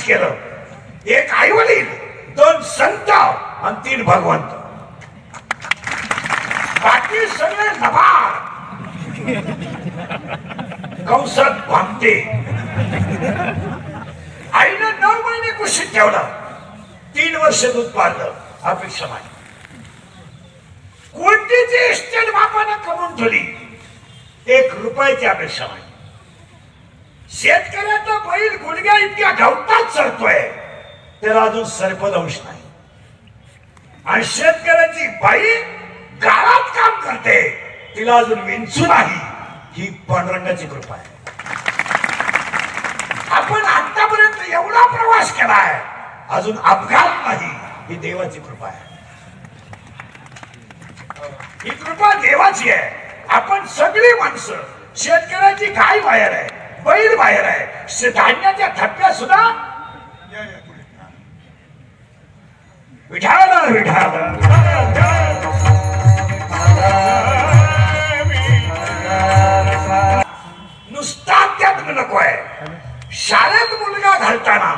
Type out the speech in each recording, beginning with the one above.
केलं. एक आई वडील, 2 संत आणि 3 भगवंत. बाकी सगळे नभार कंसात भामते. आईनं 9 महिने कुशीत ठेवलं, 3 वर्ष दूध पाळलं. अपेक्षा नाही. कोणतीच इस्टेट बापानं कमवून ठेवली, 1 रुपयाची अपेक्षा नाही. शेतकऱ्याचा बैल गुडघ्या इतक्या गवतात चढतोय, त्याला अजून सरपदंश नाही. आणि शेतकऱ्याची बाई गाळात काम करते, तिला अजून विंचू नाही. ही पांडुरंगाची कृपा आहे. आपण आतापर्यंत एवढा प्रवास केलाय, अजून अपघात नाही. ही देवाची कृपा आहे. ही कृपा देवाची आहे. आपण सगळी माणसं, शेतकऱ्याची गाय बाहेर आहे, बैल बाहेर आहे, धान्याच्या थप्प्या सुद्धा विठाला विठाला. नुसता अध्यात्म नको आहे. शाळेत मुलगा घालताना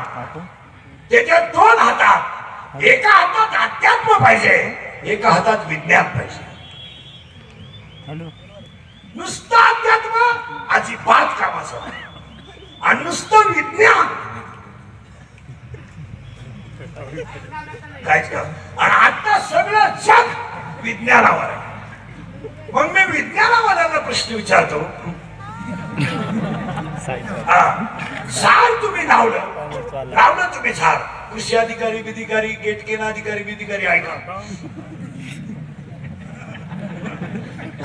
त्याच्या 2 हातात, एका हातात अध्यात्म पाहिजे, एका हातात विज्ञान पाहिजे. नुसतं अध्यात्म अजिबात कामाचं नाही. आणि नुसतं विज्ञान काहीच काम. आणि आता सगळं जग विज्ञानावर आहे. मग मी विज्ञानावाल्यांना प्रश्न विचारतो. झाड तुम्ही लावलं तुम्ही झाड, कृषी अधिकारी बिधिकारी, गेटकेन अधिकारी बिधिकारी ऐका.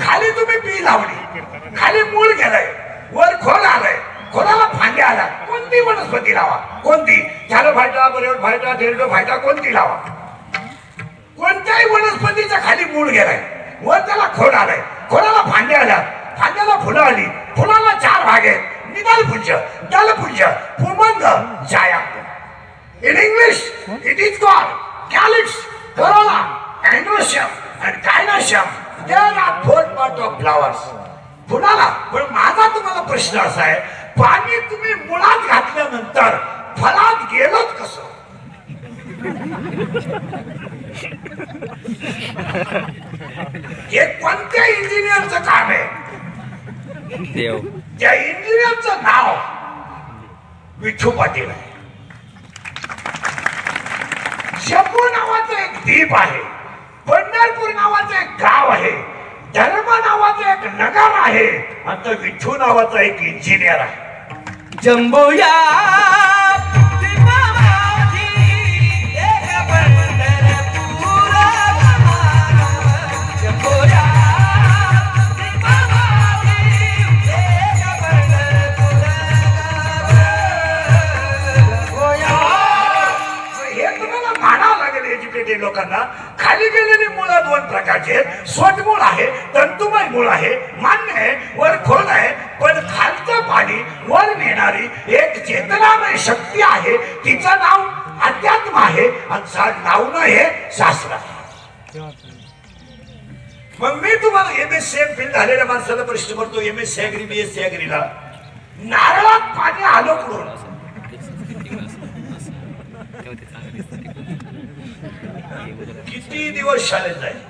खाली तुम्ही बी लावली, खाली मूळ गेलंय, वर खोल आलंय, खोलाला फांद्या आला. कोणती वनस्पती लावा, कोणती? झाडं फायटा, बरेवर फायटा, ढेरडो फायटा, कोणती लावा? कोणत्याही वनस्पतीचा खाली मूळ गेलाय, वर त्याला खोल आलाय, खोलाला फांद्या आल्या, फांद्याला फुलं आली, फुलाला 4 भाग आहेत. निदलपुंज, दलपुंज, पुमंद, जाया. In English, it is called calyx, corolla, androecium, and gynoecium. There are 4 parts of flowers. फुलाला. पण माझा तुम्हाला प्रश्न असा आहे, पाणी तुम्ही मुळात घातल्यानंतर फळात गेलोत कसं? हे कोणत्या इंजिनियरचं काम आहे? त्या इंजिनियरचं नाव विठू पाटील आहे. शंभू नावाचं एक द्वीप आहे, पंढरपूर नावाचं एक गाव आहे, धर्म नावाचं एक नगर आहे, आणि विठू नावाचा एक इंजिनियर आहे. जंबोया लोकांना. खाली गेलेली मुळं 2 प्रकारचे आहेत. स्वटमूळ आहे, तंतुमय मूळ आहे, मान्य आहे, वर खोल आहे. पण खालचं पाणी वर नेणारी एक चेतनामय शक्ती आहे, तिचं नाव अध्यात्म आहे, आणि झाड लावणं हे शास्त्र आहे. मग मी तुम्हाला MSc MPhil झालेल्या माणसाला प्रश्न करतो, MSc ऍग्री BSc ऍग्रीला नारळात पाणी आलं कुठून? किती दिवस शाळेत जाईल?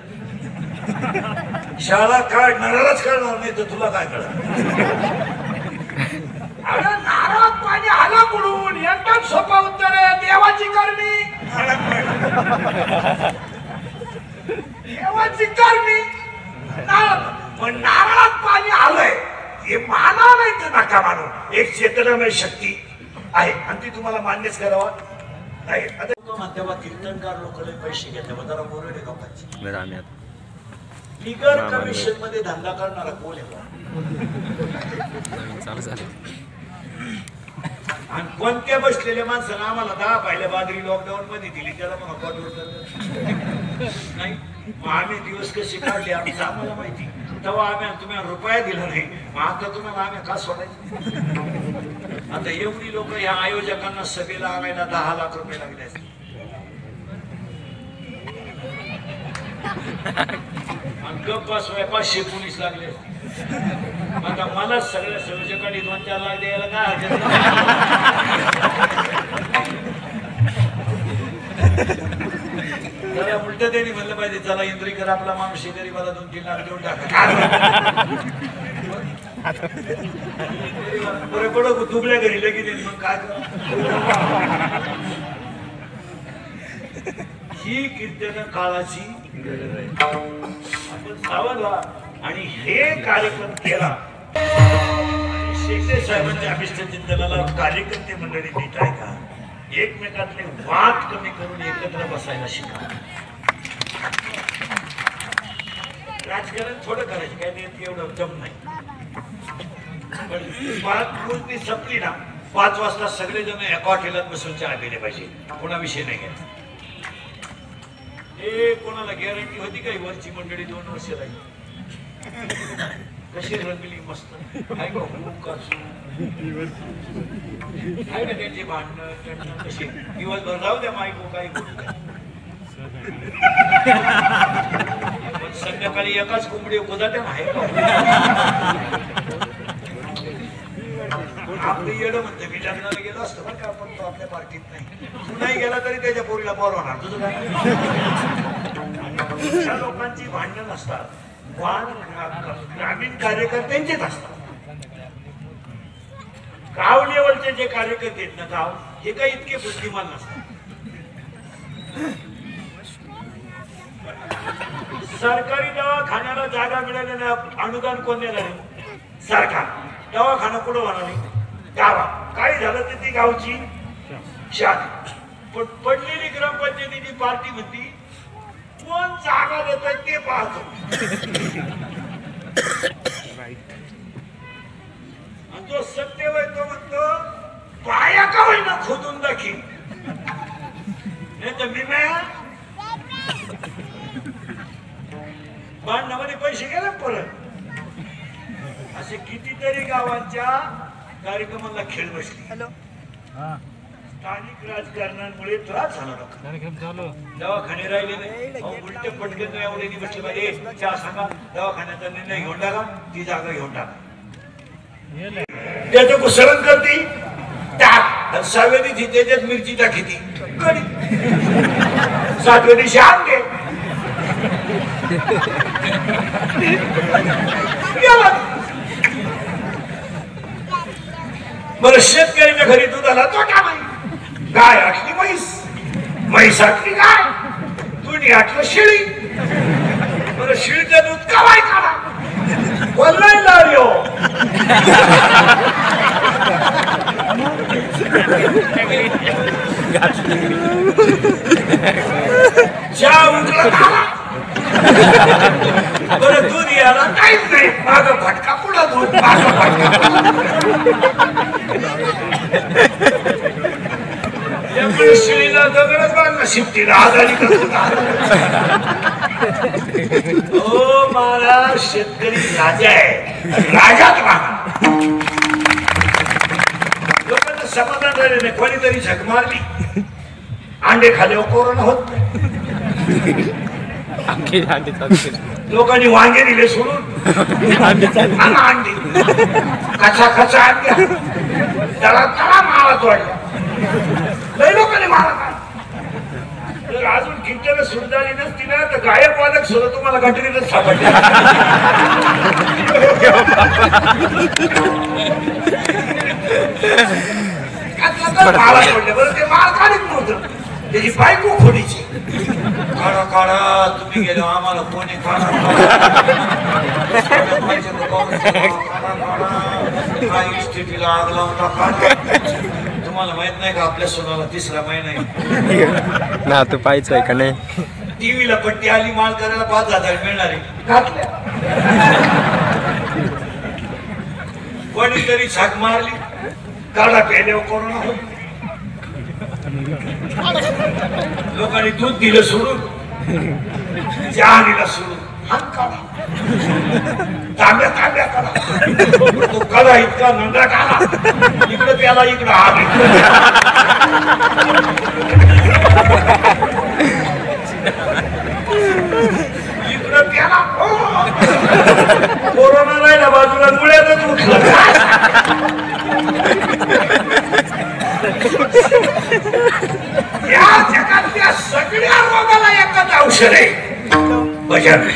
शाळा काढणारालाच कळणार नाही, तर तुला काय कळणार? अरे नारळात पाणी आलं कुठून? एकदम सोपं उत्तर आहे, देवाची करणी. देवाची करणी. पण नारळात पाणी आलंय हे माना नाही तर नका मानू. एक चेतनामय शक्ती आहे, आणि ती तुम्हाला मान्यच करावा नाही. आता माध्यमात कीर्तनकार लोक पैसे घेतात, जरा बोरडे लोकांची. बिगर कमिशन मध्ये धंदा करणारा कोण आहे? आणि कोणत्या बसलेल्या माणसानं आम्हाला 10 पाहिल्या बाजरी लॉकडाऊन मध्ये दिली, त्याला मग नाही. मग आम्ही दिवस कसे काढले आमचं आम्हाला माहिती. तेव्हा आम्ही तुम्ही रुपया दिला नाही, मग आता तुम्हाला आम्ही का सोडायचं? आता एवढी लोक या आयोजकांना सभेला आणायला 10 लाख रुपये लागले असते. गप्पा स्वयंपाक 519 लागले. आता मला सगळ्या सगळ्याकडे 2-4 लाख द्यायला काय हरकत जरा उलट त्यांनी म्हणलं पाहिजे चला इंद्रीकर आपला माणूस शेजारी मला 2-3 लाख देऊन टाका बरं पडो दुबळ्या घरी लगेच मग काय ही कीर्तन काळाची आपण सावध व्हा आणि हे कार्यक्रम केला शेटे साहेबांच्या अभिष्ट चिंतनाला कार्यकर्ते मंडळी नीट आहे का एकमेकातले वाद कमी करून एकत्र बसायला शिका राजकारण थोडं करायचं काय नाही एवढं दम नाही पण पूर्ती संपली ना 5 वाजता सगळेजण एका हॉटेलात बसून चहा पिले पाहिजे कोणाविषयी नाही घ्यायचा हे कोणाला गॅरंटी होती काही वरची मंडळी 2 वर्ष राहील कशी रंगली मस्त काय का त्यांचे भांडण कशी दिवसभर राहू द्या मायको काही संध्याकाळी एकाच कोंबडी उदाट्या आहे आपलं येडं म्हणते मी लग्नाला गेलो असतो बरं का आपण तो आपल्या पार्टीत नाही तू नाही गेला तरी त्याच्या पोरीला बोलवणार तुझं काय अशा लोकांची भांडण असतात वाद ग्रामीण कार्यकर्त्यांचेच असतात गाव लेवलचे जे कार्यकर्ते आहेत ना गाव हे काही इतके बुद्धिमान नसतात सरकारी दवाखान्याला जागा मिळाली नाही अनुदान कोण देणार आहे सरकार दवाखाना कुठं होणार गावात काय झालं तर ती गावची शादी पण पडलेली ग्रामपंचायतीची पार्टी म्हणती कोण जागा देत ते पाहतो जो सत्य वय तो म्हणतो पाया का होईना खोदून दाखील नाही तर मी भांडणामध्ये पैसे गेले परत असे कितीतरी गावांच्या कार्यक्रमाला खेळ बसली स्थानिक राजकारणामुळे त्रास झाला दवाखाने राहिले नाही उलटे पटकन एवढे बसले पाहिजे चहा सांगा दवाखान्याचा निर्णय घेऊन टाका ती जागा घेऊन टाका त्याचं कुसरण करते टाक 6व्या दिवशी त्याच्यात मिरची टाकी ती 7व्या दिवशी आणते बरं शेतकऱ्याच्या घरी दुधाला तोटा नाही गाय आटली म्हैस आटली गाय दुधी आटलं शेळी बरं शेळीचं दूध कवाय काढा बोललाय लावयो चहा उकळत आला बरं दूध याला काहीच नाही माग फटका पुढं दूध माग फटका शेळीला दगडच बांधला शिफ्टीला आजारी हो महाराज शेतकरी राजा आहे राजाच राहणार लोकांना समाधान झाले नाही कोणीतरी झक मारली अंडे खाल्यावर कोरोना होत नाही लोकांनी वांगे दिले सोडून अंडे कचा कचा अंड्या त्याला तळा मारत वाढला लय लोकांनी मारत जर अजून किंचन सुरदारी नसती ना तर गायक वादक सुद्धा तुम्हाला गटरीतच सापडले माळा सोडले बरं ते माळ काढीत नव्हतं त्याची बायको खोडीची काढा काढा तुम्ही गेलो आम्हाला कोणी काढा स्थितीला आग लावून टाका तुम्हाला माहित नाही का आपल्या सोनाला 3रा महिना आहे ना तू पाहायचं आहे का नाही टीव्हीला पट्टी आली माल करायला 5,000 मिळणार आहे कोणीतरी छाक मारली काढा पेल्यावर कोरोना होत लोकांनी दूध दिलं सोडून चहा दिला सोडून तांब्या तांब्या करा तो कला इतका नंगराट आला इकडे प्याला इकडं आग इकडं प्याला कोरोना राहिला या जगातल्या सगळ्या रोगाला एकच औषध आहे, भजन.